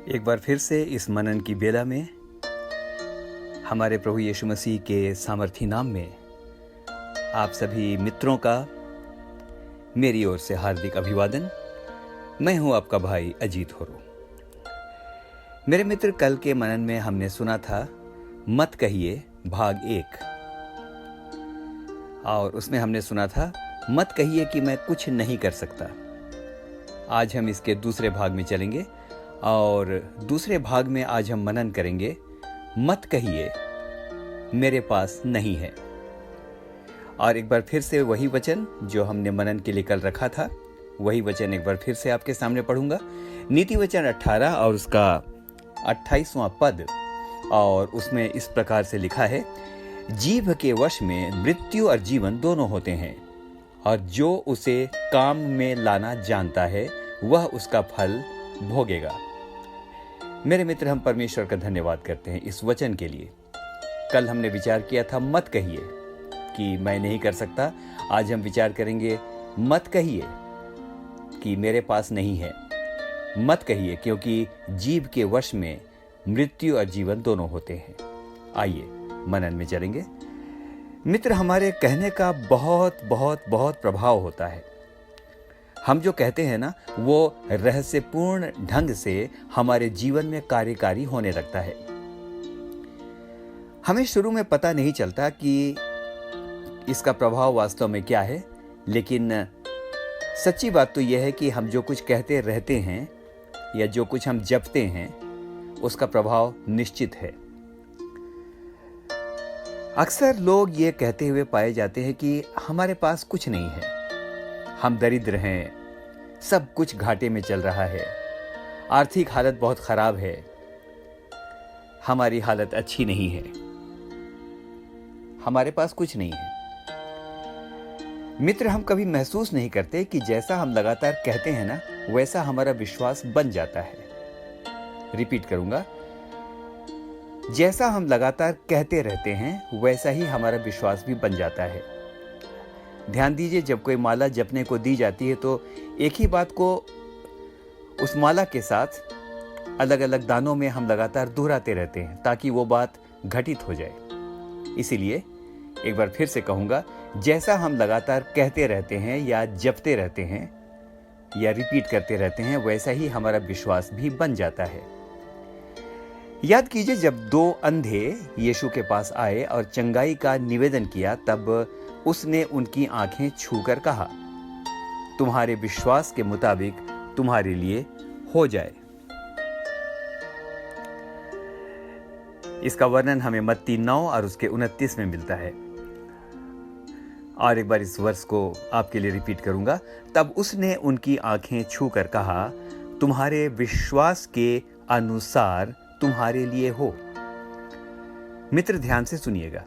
एक बार फिर से इस मनन की बेला में हमारे प्रभु यीशु मसीह के सामर्थी नाम में आप सभी मित्रों का मेरी ओर से हार्दिक अभिवादन। मैं हूं आपका भाई अजीत होरो। मेरे मित्र, कल के मनन में हमने सुना था मत कहिए भाग 1 और उसमें हमने सुना था मत कहिए कि मैं कुछ नहीं कर सकता। आज हम इसके दूसरे भाग में चलेंगे और दूसरे भाग में आज हम मनन करेंगे मत कहिए मेरे पास नहीं है। और एक बार फिर से वही वचन जो हमने मनन के लिए कल रखा था, वही वचन एक बार फिर से आपके सामने पढ़ूंगा। नीति वचन 18 और उसका 28वां पद, और उसमें इस प्रकार से लिखा है, जीभ के वश में मृत्यु और जीवन दोनों होते हैं, और जो उसे काम में लाना जानता है वह उसका फल भोगेगा। मेरे मित्र, हम परमेश्वर का धन्यवाद करते हैं इस वचन के लिए। कल हमने विचार किया था मत कहिए कि मैं नहीं कर सकता। आज हम विचार करेंगे मत कहिए कि मेरे पास नहीं है। मत कहिए क्योंकि जीभ के वश में मृत्यु और जीवन दोनों होते हैं। आइए मनन में चलेंगे। मित्र, हमारे कहने का बहुत बहुत बहुत प्रभाव होता है। हम जो कहते हैं ना, वो रहस्यपूर्ण ढंग से हमारे जीवन में कार्यकारी होने लगता है। हमें शुरू में पता नहीं चलता कि इसका प्रभाव वास्तव में क्या है, लेकिन सच्ची बात तो यह है कि हम जो कुछ कहते रहते हैं या जो कुछ हम जपते हैं, उसका प्रभाव निश्चित है। अक्सर लोग ये कहते हुए पाए जाते हैं कि हमारे पास कुछ नहीं है, हम दरिद्र हैं, सब कुछ घाटे में चल रहा है, आर्थिक हालत बहुत खराब है, हमारी हालत अच्छी नहीं है, हमारे पास कुछ नहीं है। मित्र, हम कभी महसूस नहीं करते कि जैसा हम लगातार कहते हैं ना, वैसा हमारा विश्वास बन जाता है। रिपीट करूंगा, जैसा हम लगातार कहते रहते हैं वैसा ही हमारा विश्वास भी बन जाता है। ध्यान दीजिए, जब कोई माला जपने को दी जाती है तो एक ही बात को उस माला के साथ अलग अलग दानों में हम लगातार दोहराते रहते हैं ताकि वो बात घटित हो जाए। इसीलिए एक बार फिर से कहूंगा, जैसा हम लगातार कहते रहते हैं या जपते रहते हैं या रिपीट करते रहते हैं, वैसा ही हमारा विश्वास भी बन जाता है। याद कीजिए, जब 2 अंधे यीशु के पास आए और चंगाई का निवेदन किया, तब उसने उनकी आंखें छूकर कहा, तुम्हारे विश्वास के मुताबिक तुम्हारे लिए हो जाए। इसका वर्णन हमें मत्ती 9 और उसके 29 में मिलता है। और एक बार इस वर्ष को आपके लिए रिपीट करूंगा। तब उसने उनकी आंखें छूकर कहा, तुम्हारे विश्वास के अनुसार तुम्हारे लिए हो। मित्र, ध्यान से सुनिएगा।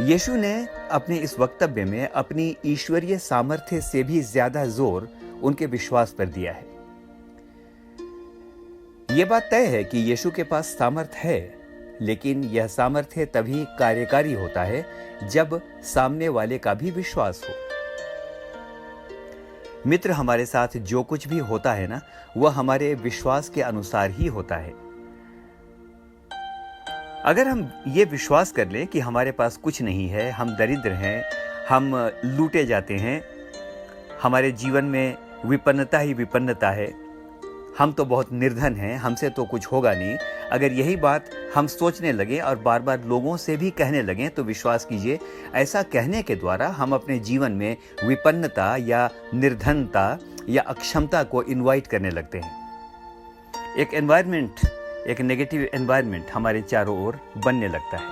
यीशु ने अपने इस वक्तव्य में अपनी ईश्वरीय सामर्थ्य से भी ज्यादा जोर उनके विश्वास पर दिया है। यह बात तय है कि यीशु के पास सामर्थ्य है, लेकिन यह सामर्थ्य तभी कार्यकारी होता है जब सामने वाले का भी विश्वास हो। मित्र, हमारे साथ जो कुछ भी होता है ना, वह हमारे विश्वास के अनुसार ही होता है। अगर हम ये विश्वास कर लें कि हमारे पास कुछ नहीं है, हम दरिद्र हैं, हम लूटे जाते हैं, हमारे जीवन में विपन्नता ही विपन्नता है, हम तो बहुत निर्धन हैं, हमसे तो कुछ होगा नहीं, अगर यही बात हम सोचने लगे और बार बार लोगों से भी कहने लगें, तो विश्वास कीजिए, ऐसा कहने के द्वारा हम अपने जीवन में विपन्नता या निर्धनता या अक्षमता को इनवाइट करने लगते हैं। एक नेगेटिव एनवायरनमेंट हमारे चारों ओर बनने लगता है।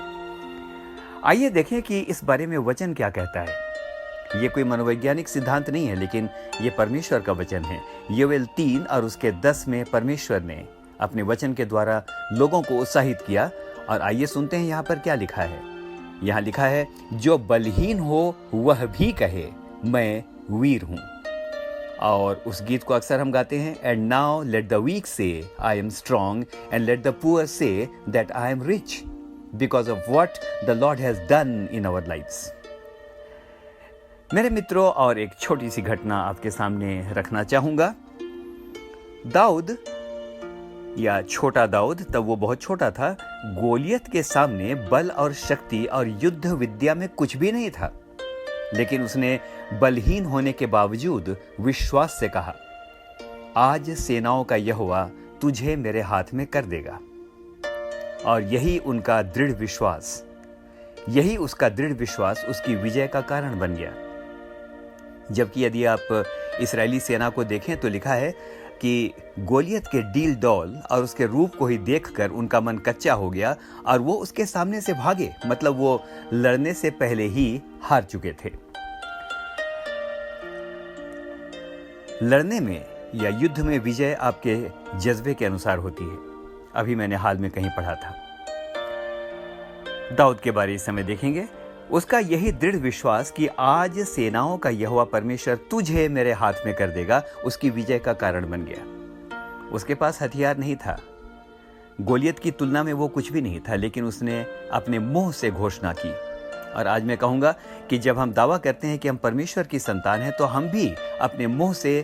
आइए देखें कि इस बारे में वचन क्या कहता है। ये कोई मनोवैज्ञानिक सिद्धांत नहीं है, लेकिन ये परमेश्वर का वचन है। योएल 3 और उसके 10 में परमेश्वर ने अपने वचन के द्वारा लोगों को उत्साहित किया। और आइए सुनते हैं यहाँ पर क्या लिखा है। यहाँ लिखा है, जो बलहीन हो वह भी कहे मैं वीर हूं। और उस गीत को अक्सर हम गाते हैं, and now let the weak say I am strong and let the poor say that I am rich because of what the Lord has done in our lives. मेरे मित्रों, और एक छोटी सी घटना आपके सामने रखना चाहूंगा। दाऊद या छोटा दाऊद, तब वो बहुत छोटा था, गोलियत के सामने बल और शक्ति और युद्ध विद्या में कुछ भी नहीं था। लेकिन उसने बलहीन होने के बावजूद विश्वास से कहा, आज सेनाओं का यहोवा तुझे मेरे हाथ में कर देगा। और यही उसका दृढ़ विश्वास उसकी विजय का कारण बन गया। जबकि यदि आप इस्राएली सेना को देखें तो लिखा है कि गोलियत के डील डौल और उसके रूप को ही देखकर उनका मन कच्चा हो गया और वो उसके सामने से भागे, मतलब वो लड़ने से पहले ही हार चुके थे। लड़ने में या युद्ध में विजय आपके जज्बे के अनुसार होती है। अभी मैंने हाल में कहीं पढ़ा था। दाऊद के बारे इस समय देखेंगे। उसका यही दृढ़ विश्वास कि आज सेनाओं का यहोवा परमेश्वर तुझे मेरे हाथ में कर देगा, उसकी विजय का कारण बन गया। उसके पास हथियार नहीं था, गोलियत की तुलना में वो कुछ भी नहीं था, लेकिन उसने अपने मुंह से घोषणा की। और आज मैं कहूंगा कि जब हम दावा करते हैं कि हम परमेश्वर की संतान हैं, तो हम भी अपने मुंह से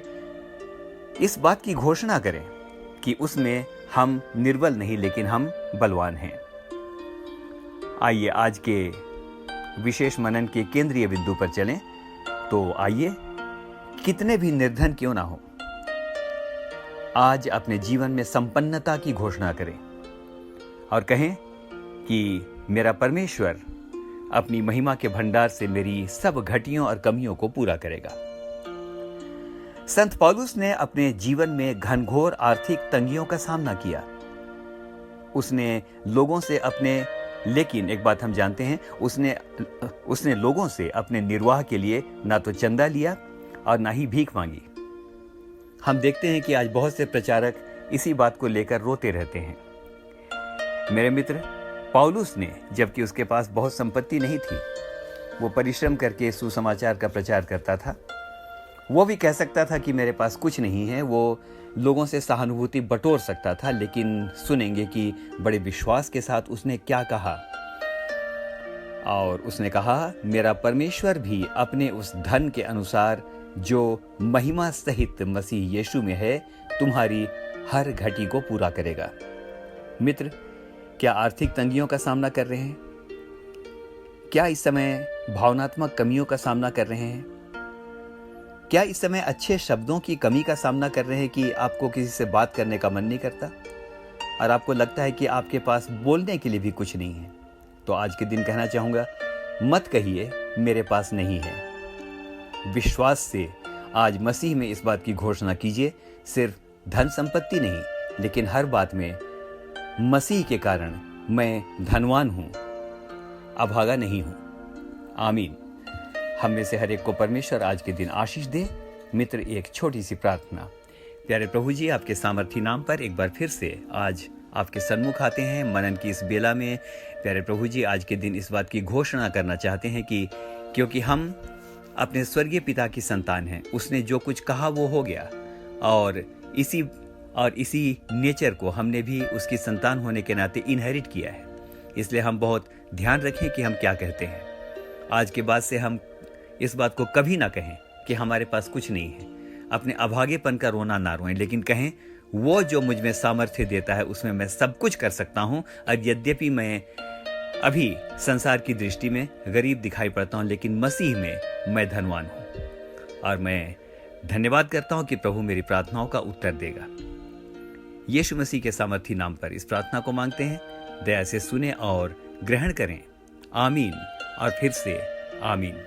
इस बात की घोषणा करें कि उसमें हम निर्बल नहीं, लेकिन हम बलवान हैं। आइए आज के विशेष मनन के केंद्रीय बिंदु पर चलें। तो आइए, कितने भी निर्धन क्यों ना हो, आज अपने जीवन में संपन्नता की घोषणा करें और कहें कि मेरा परमेश्वर अपनी महिमा के भंडार से मेरी सब घटियों और कमियों को पूरा करेगा। संत पौलुस ने अपने जीवन में घनघोर आर्थिक तंगियों का सामना किया। उसने लोगों से लेकिन एक बात हम जानते हैं, उसने लोगों से अपने निर्वाह के लिए ना तो चंदा लिया और ना ही भीख मांगी। हम देखते हैं कि आज बहुत से प्रचारक इसी बात को लेकर रोते रहते हैं। मेरे मित्र, पौलुस ने, जबकि उसके पास बहुत संपत्ति नहीं थी, वो परिश्रम करके सुसमाचार का प्रचार करता था। वो भी कह सकता था कि मेरे पास कुछ नहीं है, वो लोगों से सहानुभूति बटोर सकता था, लेकिन सुनेंगे कि बड़े विश्वास के साथ उसने क्या कहा। और उसने कहा, मेरा परमेश्वर भी अपने उस धन के अनुसार जो महिमा सहित मसीह यीशु में है, तुम्हारी हर घटी को पूरा करेगा। मित्र, क्या आर्थिक तंगियों का सामना कर रहे हैं? क्या इस समय भावनात्मक कमियों का सामना कर रहे हैं? क्या इस समय अच्छे शब्दों की कमी का सामना कर रहे हैं कि आपको किसी से बात करने का मन नहीं करता और आपको लगता है कि आपके पास बोलने के लिए भी कुछ नहीं है? तो आज के दिन कहना चाहूँगा, मत कहिए मेरे पास नहीं है। विश्वास से आज मसीह में इस बात की घोषणा कीजिए, सिर्फ धन संपत्ति नहीं, लेकिन हर बात में मसीह के कारण मैं धनवान हूँ, अभागा नहीं हूँ। आमीन। हम में से हर एक को परमेश्वर आज के दिन आशीष दे। मित्र, एक छोटी सी प्रार्थना। प्यारे प्रभु जी, आपके सामर्थी नाम पर एक बार फिर से आज आपके सन्मुख आते हैं मनन की इस बेला में। प्यारे प्रभु जी, आज के दिन इस बात की घोषणा करना चाहते हैं कि क्योंकि हम अपने स्वर्गीय पिता की संतान हैं, उसने जो कुछ कहा वो हो गया, और इसी नेचर को हमने भी उसकी संतान होने के नाते इनहेरिट किया है। इसलिए हम बहुत ध्यान रखें कि हम क्या कहते हैं। आज के बाद से हम इस बात को कभी ना कहें कि हमारे पास कुछ नहीं है। अपने अभागेपन का रोना ना रोएं, लेकिन कहें वो जो मुझ में सामर्थ्य देता है उसमें मैं सब कुछ कर सकता हूं। और यद्यपि मैं अभी संसार की दृष्टि में गरीब दिखाई पड़ता हूं, लेकिन मसीह में मैं धनवान हूं। और मैं धन्यवाद करता हूं कि प्रभु मेरी प्रार्थनाओं का उत्तर देगा। यीशु मसीह के सामर्थी नाम पर इस प्रार्थना को मांगते हैं। दया से सुने और ग्रहण करें। आमीन और फिर से आमीन।